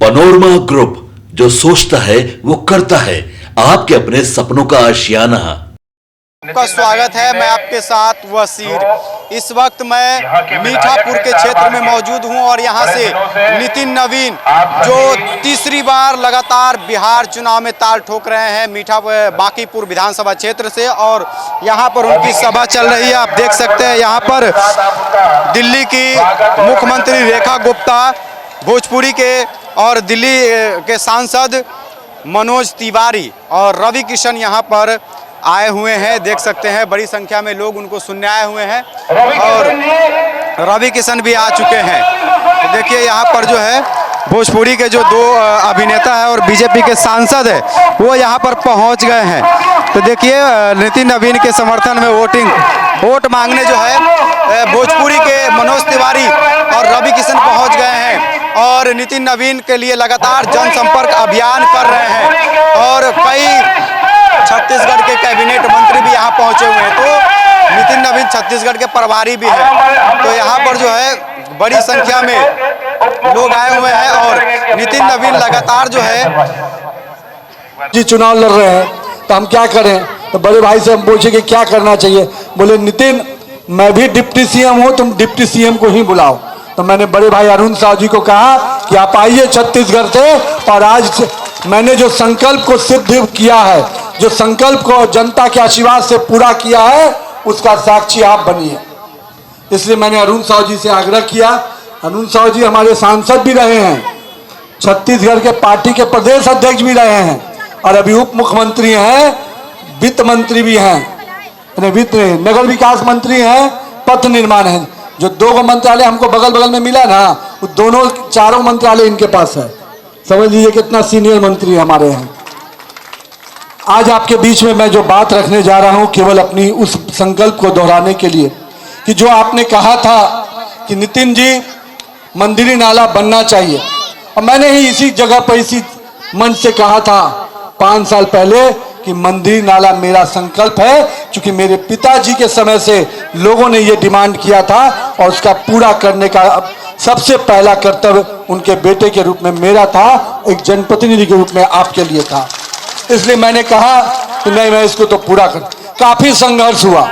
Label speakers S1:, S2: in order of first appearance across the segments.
S1: Panorama group, जो सोचता है वो करता है। आपके अपने सपनों का आशियाना।
S2: का स्वागत है। मैं आपके साथ वसीर। इस वक्त मैं मीठापुर के क्षेत्र में मौजूद हूं और यहां से नितिन नवीन जो तीसरी बार लगातार बिहार चुनाव में ताल ठोक रहे हैं बांकीपुर विधानसभा क्षेत्र से, और यहां पर उनकी सभा चल रही है। आप देख सकते हैं यहां पर दिल्ली की मुख्यमंत्री रेखा गुप्ता, भोजपुरी के और दिल्ली के सांसद मनोज तिवारी और रवि किशन यहां पर आए हुए हैं। देख सकते हैं बड़ी संख्या में लोग उनको सुनने आए हुए हैं और रवि किशन भी आ चुके हैं। तो देखिए यहाँ पर जो है भोजपुरी के जो दो अभिनेता है और बीजेपी के सांसद है वो यहाँ पर पहुँच गए हैं। तो देखिए नितिन नवीन के समर्थन में वोट मांगने जो है भोजपुरी के मनोज तिवारी और रवि किशन पहुँच गए हैं और नितिन नवीन के लिए लगातार जनसंपर्क अभियान कर रहे हैं और कई छत्तीसगढ़ के कैबिनेट मंत्री भी यहाँ पहुँचे हुए हैं। तो नितिन नवीन छत्तीसगढ़ के प्रभारी भी हैं। तो यहाँ पर जो है बड़ी संख्या में लोग आए हुए हैं और नितिन नवीन लगातार जो है
S3: जी चुनाव लड़ रहे हैं। तो हम क्या करें? तो बड़े भाई से हम पूछे कि क्या करना चाहिए। बोले नितिन, मैं भी डिप्टी सीएम हूँ, तुम डिप्टी सीएम को ही बुलाओ। तो मैंने बड़े भाई अरुण साहू जी को कहा कि आप आइए छत्तीसगढ़ से, और आज मैंने जो संकल्प को सिद्ध किया है, जो संकल्प को जनता के आशीर्वाद से पूरा किया है, उसका साक्षी आप बनिए। इसलिए मैंने अरुण साहू जी से आग्रह किया। अरुण साहू जी हमारे सांसद भी रहे हैं, छत्तीसगढ़ के पार्टी के प्रदेश अध्यक्ष भी रहे हैं और अभी उप मुख्यमंत्री हैं, वित्त मंत्री भी हैं, वित्त नगर विकास मंत्री हैं, पथ निर्माण है। जो दो मंत्रालय हमको बगल बगल में मिला ना, वो दोनों चारों मंत्रालय इनके पास है। समझ लीजिए कितना सीनियर मंत्री हमारे हैं। आज आपके बीच में मैं जो बात रखने जा रहा हूं, केवल अपनी उस संकल्प को दोहराने के लिए कि जो आपने कहा था कि नितिन जी मंदिरी नाला बनना चाहिए, और मैंने ही इसी जगह पर इसी मंच से कहा था 5 साल पहले कि मंदिरी नाला मेरा संकल्प है, क्योंकि मेरे पिताजी के समय से लोगों ने ये डिमांड किया था और उसका पूरा करने का सबसे पहला कर्तव्य उनके बेटे के रूप में मेरा था, एक जनप्रतिनिधि के रूप में आपके लिए था। इसलिए मैंने कहा कि नहीं, मैं इसको तो पूरा कर। काफी संघर्ष हुआ।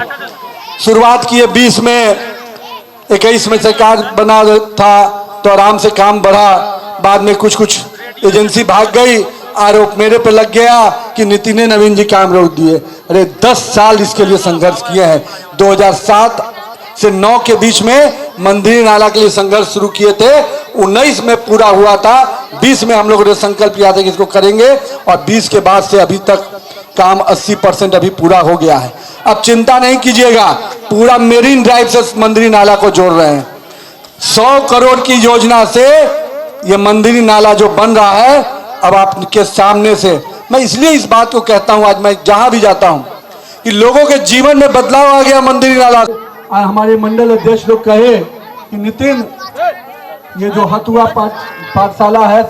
S3: शुरुआत किए 20 में, 21 में सरकार बना था तो आराम से काम बढ़ा। बाद में कुछ एजेंसी भाग गई, आरोप मेरे पे लग गया कि नितिन नवीन जी काम रोक दिए। अरे 10 साल इसके लिए संघर्ष किए हैं। 2007 से 9 के बीच में मंदिरी नाला के लिए संघर्ष शुरू किए थे। 19 में पूरा हुआ था। 20 में हम लोगों ने संकल्प किया था कि इसको करेंगे, और 20 के बाद से अभी तक काम 80% अभी पूरा हो गया है। अब चिंता नहीं कीजिएगा, पूरा मेरीन ड्राइव से मंदिरी नाला को जोड़ रहे हैं। 100 करोड़ की योजना से ये मंदिरी नाला जो बन रहा है, अब आपके सामने से मैं इसलिए इस बात को कहता हूं, आज मैं जहां भी जाता हूं, कि लोगों के जीवन में बदलाव आ गया मंदिरी नाला। हमारे मंडल अध्यक्ष लोग कहे कि नितिन, ये जो हथुआ पाठशाला है,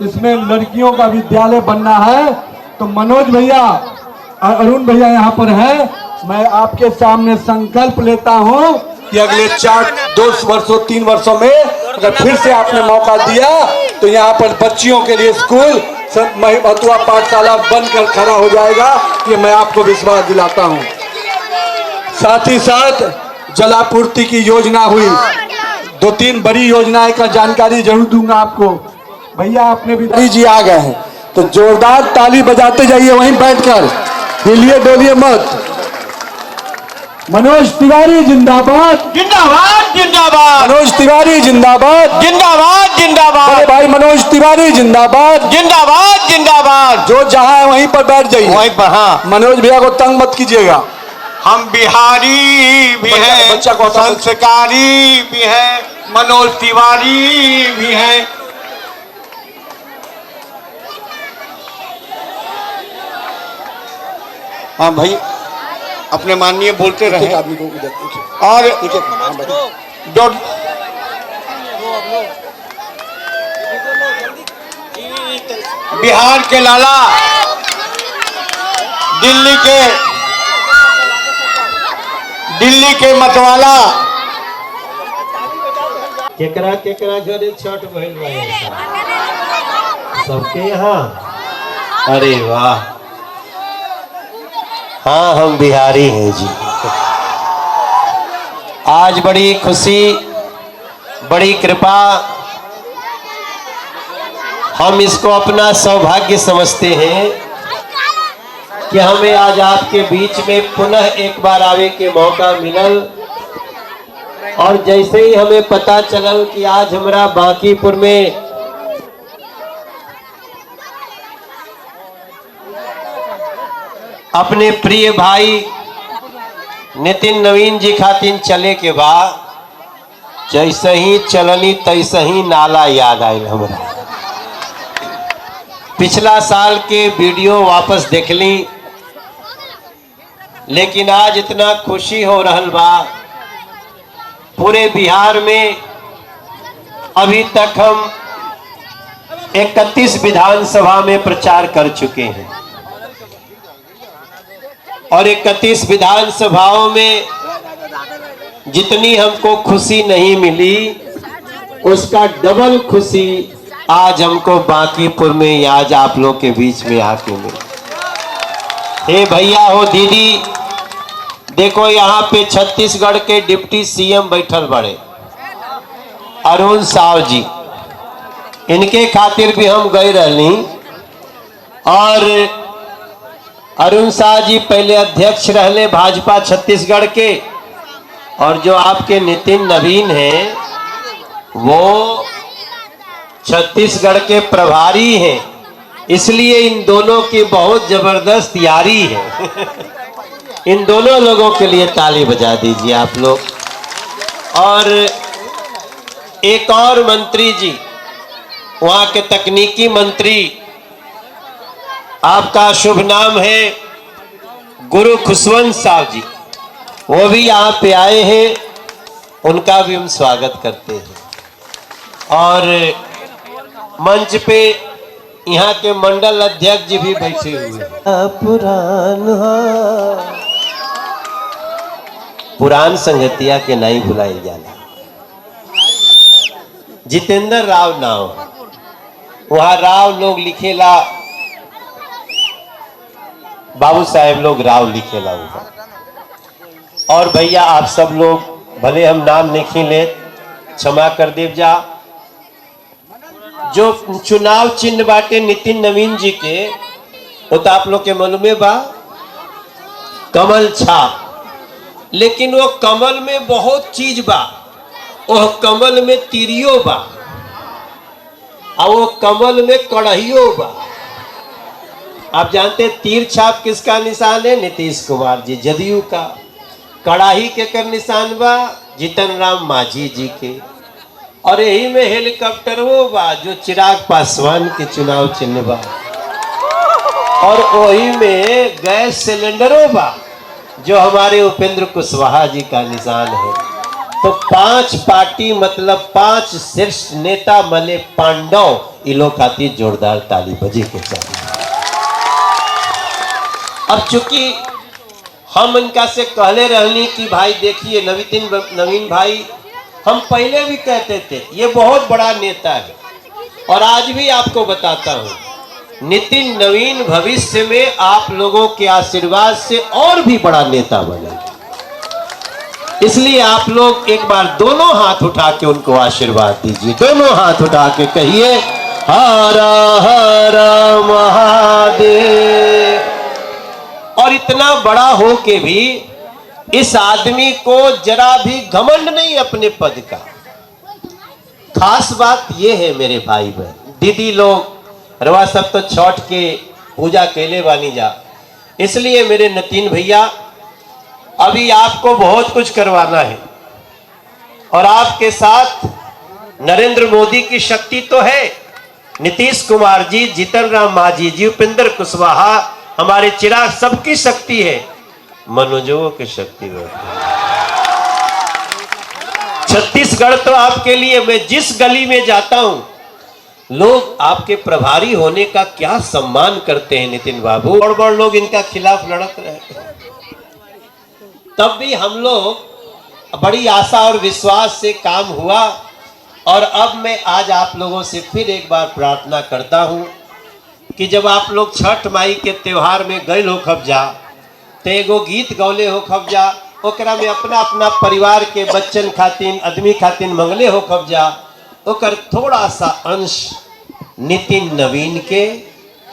S3: इसमें लड़कियों का विद्यालय बनना है, तो मनोज भैया और अरुण भैया यहाँ पर है। मैं आपके सामने संकल्प लेता हूँ कि अगले 2 वर्षों 3 वर्षों में अगर फिर से आपने मौका दिया तो यहाँ पर बच्चियों के लिए स्कूल हथुआ पाठशाला बनकर खड़ा हो जाएगा। ये मैं आपको विश्वास दिलाता हूँ। साथ ही साथ जलापूर्ति की योजना हुई, 2-3 बड़ी योजनाएं का जानकारी जरूर दूंगा आपको। भैया आपने भी जी आ गए हैं तो जोरदार ताली बजाते जाइए, वहीं बैठकर हिलिए डोलिए मत। मनोज तिवारी जिंदाबाद,
S2: जिंदाबाद जिंदाबाद।
S3: मनोज तिवारी जिंदाबाद,
S2: जिंदाबाद जिंदाबाद।
S3: अरे भाई मनोज तिवारी जिंदाबाद,
S2: जिंदाबाद जिंदाबाद।
S3: जो जहां है वहीं पर बैठ जाइए,
S2: वहीं पर। हाँ,
S3: मनोज भैया को तंग मत कीजिएगा।
S2: हम बिहारी भी हैं,
S3: बच्चा को
S2: संस्कारी भी हैं, मनोज तिवारी भी हैं। हाँ भाई, अपने माननीय बोलते रहे। और बिहार के लाला, दिल्ली के मतवाला,
S4: केकरा केकरा घरे छठ भइल बा। सबके यहाँ? अरे वाह, हाँ हम बिहारी हैं जी। आज बड़ी खुशी, बड़ी कृपा, हम इसको अपना सौभाग्य समझते हैं कि हमें आज आपके बीच में पुनः एक बार आवे के मौका मिलल। और जैसे ही हमें पता चलल कि आज हमारा बांकीपुर में अपने प्रिय भाई नितिन नवीन जी खातिर चले के बाद जैसे ही चलनी तैसे ही नाला याद आयल हमरा। पिछला साल के वीडियो वापस देख ली, लेकिन आज इतना खुशी हो रहल बा। पूरे बिहार में अभी तक हम 31 विधानसभा में प्रचार कर चुके हैं और 31 विधानसभाओं में जितनी हमको खुशी नहीं मिली उसका डबल खुशी आज हमको बांकीपुर में आज आप लोग के बीच में आके मिली। हे भैया हो दीदी, देखो यहाँ पे छत्तीसगढ़ के डिप्टी सीएम बैठल बड़े अरुण साव जी, इनके खातिर भी हम गए रहनी। और अरुण साव जी पहले अध्यक्ष रहले भाजपा छत्तीसगढ़ के, और जो आपके नितिन नवीन हैं वो छत्तीसगढ़ के प्रभारी हैं, इसलिए इन दोनों की बहुत जबरदस्त यारी है। इन दोनों लोगों के लिए ताली बजा दीजिए आप लोग। और एक और मंत्री जी, वहां के तकनीकी मंत्री, आपका शुभ नाम है गुरु खुशवंत साहब जी, वो भी यहाँ पे आए हैं, उनका भी हम स्वागत करते हैं। और मंच पे यहाँ के मंडल अध्यक्ष जी भी बैठे हुए हैं। पुरान संगतिया के नहीं भुलाइल जाला। जितेंद्र राव नाव, वहां राव लोग लिखेला, बाबू साहेब लोग राव लिखेला हुआ। और भैया आप सब लोग भले हम नाम नहीं ले, क्षमा कर देव जा। जो चुनाव चिन्ह बाटे नितिन नवीन जी के, वो तो आप लोग के मालूम बा, कमल छाप। लेकिन वो कमल में बहुत चीज बा, वो कमल में तिरियो बा, और वो कमल में कड़हियो बा। आप जानते हैं तीर छाप किसका निशान है? नीतीश कुमार जी जदयू का। कड़ाही के कर निशान बा जीतन राम मांझी जी के। और यही में हेलीकॉप्टर वो बा जो चिराग पासवान के चुनाव चिन्ह बा। और वही में गैस सिलेंडरों बा जो हमारे उपेंद्र कुशवाहा जी का निशान है। तो 5 पार्टी मतलब 5 शीर्ष नेता मले पांडव, इलो खातिर जोरदार ताली बजे के चाहिए। अब चूंकि हम इनका से कहले रहनी कि भाई देखिए नवीन भाई, हम पहले भी कहते थे ये बहुत बड़ा नेता है, और आज भी आपको बताता हूं नितिन नवीन भविष्य में आप लोगों के आशीर्वाद से और भी बड़ा नेता बने। इसलिए आप लोग एक बार दोनों हाथ उठा के उनको आशीर्वाद दीजिए। दोनों हाथ उठा के कहिए हर हर महादेव। और इतना बड़ा हो के भी इस आदमी को जरा भी घमंड नहीं अपने पद का। खास बात यह है मेरे भाई बहन, दीदी लोग, रवा सब तो छठ के पूजा कैले बानी जा, इसलिए मेरे नितिन भैया अभी आपको बहुत कुछ करवाना है। और आपके साथ नरेंद्र मोदी की शक्ति तो है, नीतीश कुमार जी, जीतन राम मांझी जी, उपेंद्र कुशवाहा, हमारे चिराग, सबकी शक्ति है, मनोजों की शक्ति है। छत्तीसगढ़ तो आपके लिए, मैं जिस गली में जाता हूं लोग आपके प्रभारी होने का क्या सम्मान करते हैं नितिन बाबू। बड़ बड़ लोग इनका खिलाफ लड़त रहे, तब भी हम लोग बड़ी आशा और विश्वास से काम हुआ। और अब मैं आज आप लोगों से फिर एक बार प्रार्थना करता हूं कि जब आप लोग छठ माई के त्योहार में गए हो खबजा तो एगो गीत गौले हो खबजा, ओकरा में अपना अपना परिवार के बच्चन खातिन आदमी खातिन मंगले हो खबजा, ओकर थोड़ा सा अंश नितिन नवीन के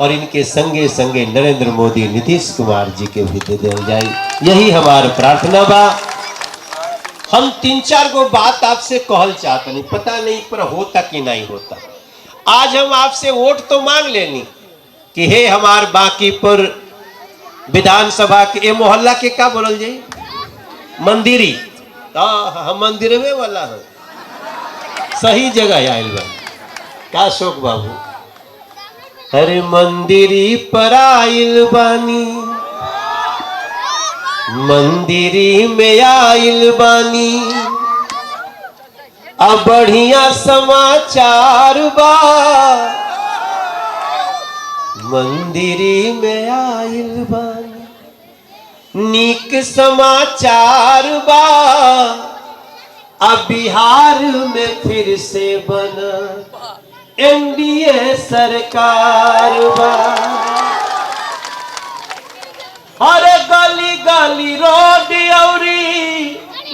S4: और इनके संगे संगे नरेंद्र मोदी नीतीश कुमार जी के भी दे दिया जाए, यही हमार प्रार्थना बा। हम 3-4 गो बात आपसे कहल चाहते नहीं, पता नहीं पर होता कि नहीं होता। आज हम आपसे वोट तो मांग लेनी कि हे हमार बांकीपुर विधानसभा के मोहल्ला के का बोलल जाए मंदिरी, हम मंदिर में वाला है, सही जगह आयल बा का शोक बाबू। अरे मंदिरी पर आइल बानी, मंदिरी में आइल बानी, अब बढ़िया समाचार बा, मंदिरी में आइल बानी, नीक समाचार बा, अब बिहार में फिर से बना एनडीए सरकार बा। अरे गली गली रोड औरी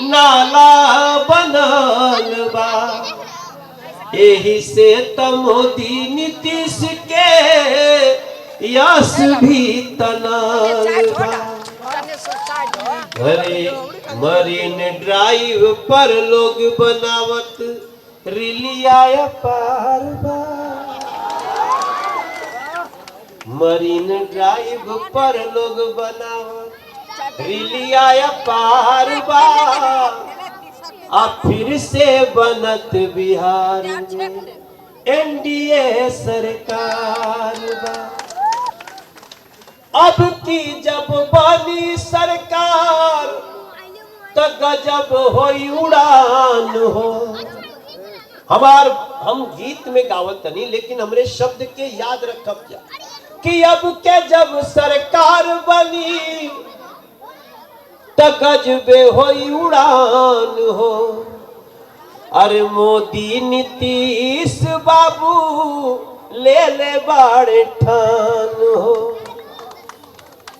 S4: नाला बनल बा, एही से त मोदी नीतीश के यश भी तनल बा। अरे मरीन ड्राइव पर लोग बनावत रिलिया पार बा, मरीन ड्राइव पर लोग बनावत रिलिया पार बा, अब फिर से बनत बिहार में एनडीए सरकार बा। अब की जब बनी सरकार तो गजब होई उड़ान हो। हम गीत में गावत नहीं, लेकिन हमरे शब्द के याद रखब जा कि अब के जब सरकार बनी तो गजबे होई उड़ान हो। अरे मोदी नीतीश बाबू ले ले बाड़े ठान हो।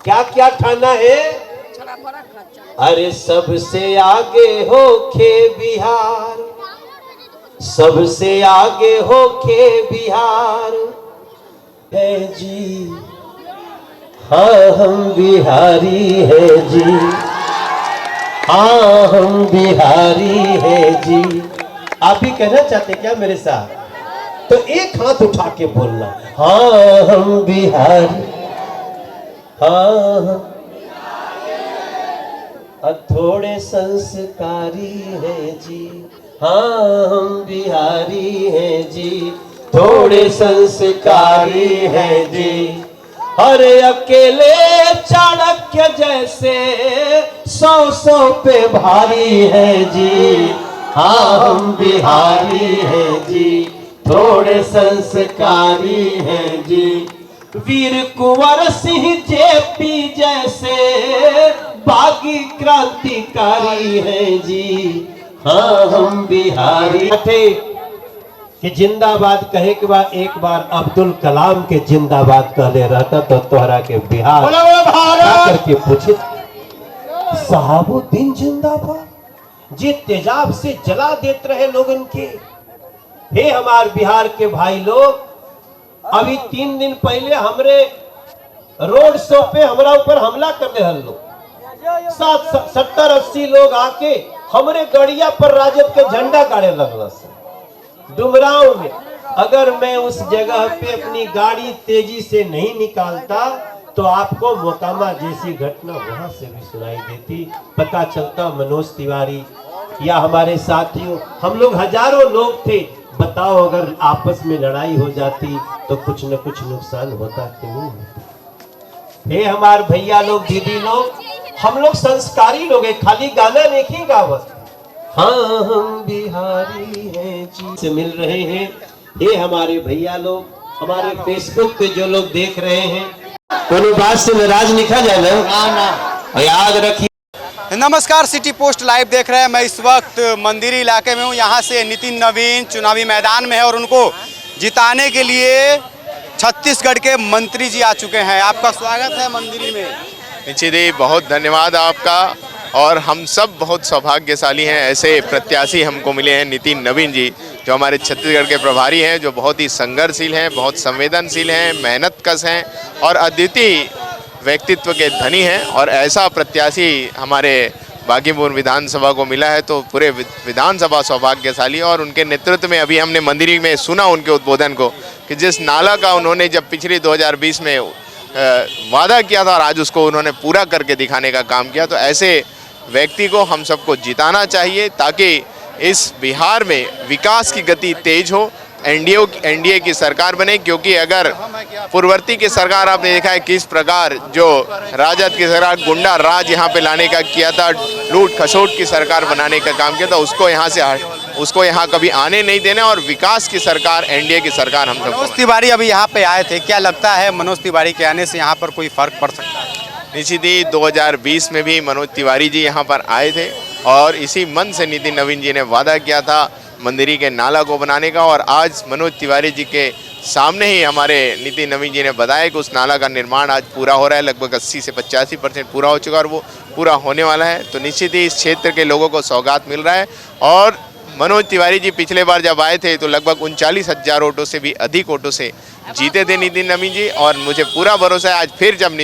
S4: क्या क्या ठाना है? अरे सबसे आगे होके बिहार, सबसे आगे होके बिहार है जी, हाँ हम बिहारी है जी, हाँ हम बिहारी है जी। आप भी कहना चाहते क्या मेरे साथ? तो एक हाथ उठा के बोलना, हाँ हम बिहारी, हाँ थोड़े संस्कारी है जी, हाँ हम बिहारी हैं जी, थोड़े संस्कारी हैं जी। अरे अकेले चाणक्य जैसे 100 पे भारी है जी, हाँ हम बिहारी हैं जी, थोड़े संस्कारी हैं जी। वीर कुंवर सिंह जेपी जैसे बागी क्रांतिकारी हैं जी, हाँ हम बिहारी। कि जिंदाबाद कहे के बाद एक बार अब्दुल कलाम के जिंदाबाद कहले रहता तो तोहरा के बिहार करके पूछे साहबुद्दीन जिंदाबाद, जे तेजाब से जला देते रहे लोगन के। हे हमार बिहार के भाई लोग, अभी 3 दिन पहले हमरे रोड शो पे हमरा ऊपर हमला कर रहे लोग, 70-80 लोग आके हमरे गड़िया पर राजद के झंडा गाड़े लगल डुमराव में। अगर मैं उस जगह पे अपनी गाड़ी तेजी से नहीं निकालता तो आपको मोकामा जैसी घटना वहां से भी सुनाई देती, पता चलता मनोज तिवारी या हमारे साथियों, हम लोग हजारों लोग थे। बताओ अगर आपस में लड़ाई हो जाती तो कुछ न कुछ नुकसान होता कि नहीं होता। हे हमारे भैया लोग, दीदी लोग, हम लोग संस्कारी लोग हैं, खाली गाना नहीं गावत। हाँ हम बिहारी हैं जी से मिल रहे हैं। ये हमारे भैया लोग, हमारे फेसबुक पे जो लोग देख रहे हैं, कोनो बात से नाराज लिखा जाए ना, याद रखिए।
S2: नमस्कार, सिटी पोस्ट लाइव देख रहे हैं। मैं इस वक्त मंदिरी इलाके में हूँ। यहाँ से नितिन नवीन चुनावी मैदान में है और उनको जिताने के लिए छत्तीसगढ़ के मंत्री जी आ चुके हैं। आपका स्वागत है मंदिर में।
S5: निश्चित ही बहुत धन्यवाद आपका। और हम सब बहुत सौभाग्यशाली हैं, ऐसे प्रत्याशी हमको मिले हैं नितिन नवीन जी, जो हमारे छत्तीसगढ़ के प्रभारी हैं, जो बहुत ही संघर्षशील हैं, बहुत संवेदनशील हैं, मेहनतकश हैं और अद्वितीय व्यक्तित्व के धनी हैं। और ऐसा प्रत्याशी हमारे बागीपुर विधानसभा को मिला है तो पूरे विधानसभा सौभाग्यशाली। और उनके नेतृत्व में अभी हमने मंदिर में सुना उनके उद्बोधन को कि जिस नाला का उन्होंने जब पिछले 2020 में वादा किया था और आज उसको उन्होंने पूरा करके दिखाने का काम किया, तो ऐसे व्यक्ति को हम सबको जिताना चाहिए ताकि इस बिहार में विकास की गति तेज हो, एनडीए की सरकार बने। क्योंकि अगर पूर्ववर्ती की सरकार आपने देखा है किस प्रकार जो राजद की सरकार गुंडा राज यहाँ पे लाने का किया था, लूट खसोट की सरकार बनाने का काम किया था, उसको यहाँ कभी आने नहीं देना। और विकास की सरकार, एनडीए की सरकार हम सबको।
S2: मनोज तिवारी अभी यहाँ पे आए थे, क्या लगता है मनोज तिवारी के आने से यहाँ पर कोई फर्क पड़ सकता है?
S5: निश्चित ही 2020 में भी मनोज तिवारी जी यहाँ पर आए थे और इसी मन से नितिन नवीन जी ने वादा किया था मंदिरी के नाला को बनाने का। और आज मनोज तिवारी जी के सामने ही हमारे नितिन नवीन जी ने बताया कि उस नाला का निर्माण आज पूरा हो रहा है, लगभग 80 से 85% पूरा हो चुका है और वो पूरा होने वाला है। तो निश्चित ही इस क्षेत्र के लोगों को सौगात मिल रहा है। और मनोज तिवारी जी पिछले बार जब आए थे तो लगभग 39,000 वोटों से भी अधिक वोटों से जीते थे नितिन नवीन जी। और मुझे पूरा भरोसा है आज फिर जब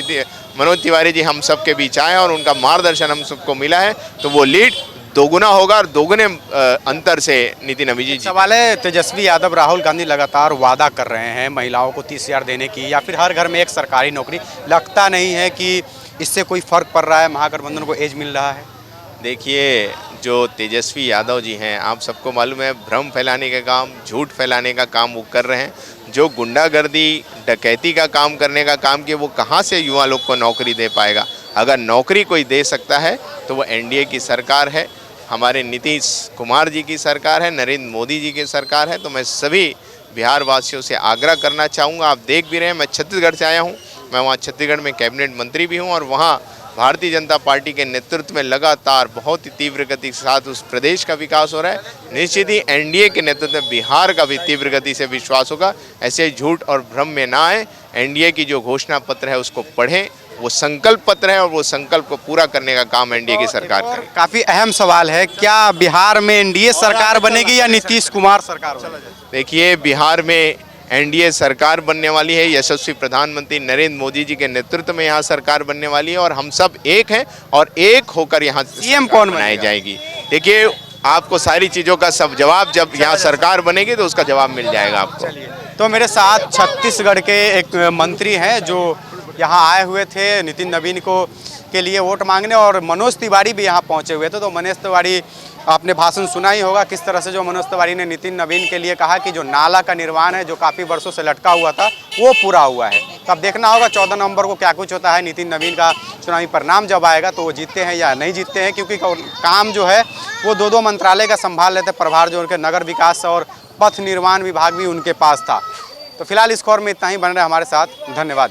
S5: मनोज तिवारी जी हम सबके बीच आए और उनका मार्गदर्शन हम सबको मिला है तो वो लीड दोगुना होगा और दोगुने अंतर से नितिन नवीन जी।
S2: सवाल है, तेजस्वी यादव, राहुल गांधी लगातार वादा कर रहे हैं महिलाओं को 30,000 देने की या फिर हर घर में एक सरकारी नौकरी। लगता नहीं है कि इससे कोई फर्क पड़ रहा है, महागठबंधन को एज मिल रहा है?
S5: देखिए, जो तेजस्वी यादव जी हैं, आप सबको मालूम है भ्रम फैलाने का काम, झूठ फैलाने का काम वो कर रहे हैं। जो गुंडागर्दी डकैती का काम करने का काम किया, वो कहाँ से युवा लोग को नौकरी दे पाएगा? अगर नौकरी कोई दे सकता है तो वो एनडीए की सरकार है, हमारे नीतीश कुमार जी की सरकार है, नरेंद्र मोदी जी की सरकार है। तो मैं सभी बिहार वासियों से आग्रह करना चाहूँगा, आप देख भी रहे हैं मैं छत्तीसगढ़ से आया हूँ, मैं वहाँ छत्तीसगढ़ में कैबिनेट मंत्री भी हूँ और वहाँ भारतीय जनता पार्टी के नेतृत्व में लगातार बहुत ही तीव्र गति के साथ उस प्रदेश का विकास हो रहा है। निश्चित ही एनडीए के नेतृत्व में बिहार का भी तीव्र गति से विश्वास होगा। ऐसे झूठ और भ्रम में ना आए, एनडीए की जो घोषणा पत्र है उसको पढ़ें, वो संकल्प पत्र है और वो संकल्प को पूरा करने का काम एनडीए की सरकार करे।
S2: काफ़ी अहम सवाल है, क्या बिहार में एनडीए सरकार बनेगी या नीतीश कुमार सरकार बनेगी?
S5: देखिए, बिहार में एनडीए सरकार बनने वाली है, यशस्वी प्रधानमंत्री नरेंद्र मोदी जी के नेतृत्व में यहाँ सरकार बनने वाली है और हम सब एक हैं और एक होकर यहाँ
S2: सीएम कौन
S5: बनाई जाएगी। देखिए, आपको सारी चीज़ों का सब जवाब जब यहाँ सरकार बनेगी तो उसका जवाब मिल जाएगा आपको।
S2: तो मेरे साथ छत्तीसगढ़ के एक मंत्री हैं जो यहाँ आए हुए थे नितिन नवीन को के लिए वोट मांगने, और मनोज तिवारी भी यहाँ पहुँचे हुए थे। तो मनोज तिवारी, आपने भाषण सुना ही होगा किस तरह से जो मनोज तिवारी ने नितिन नवीन के लिए कहा कि जो नाला का निर्माण है जो काफ़ी वर्षों से लटका हुआ था वो पूरा हुआ है। तो अब देखना होगा 14 नवंबर को क्या कुछ होता है। नितिन नवीन का चुनावी परिणाम जब आएगा तो वो जीतते हैं या नहीं जीतते हैं, क्योंकि काम जो है वो दो मंत्रालय का संभाल लेते प्रभार, जो उनके नगर विकास और पथ निर्माण विभाग भी उनके पास था। तो फिलहाल इस खबर में इतना ही। बन रहे हमारे साथ, धन्यवाद।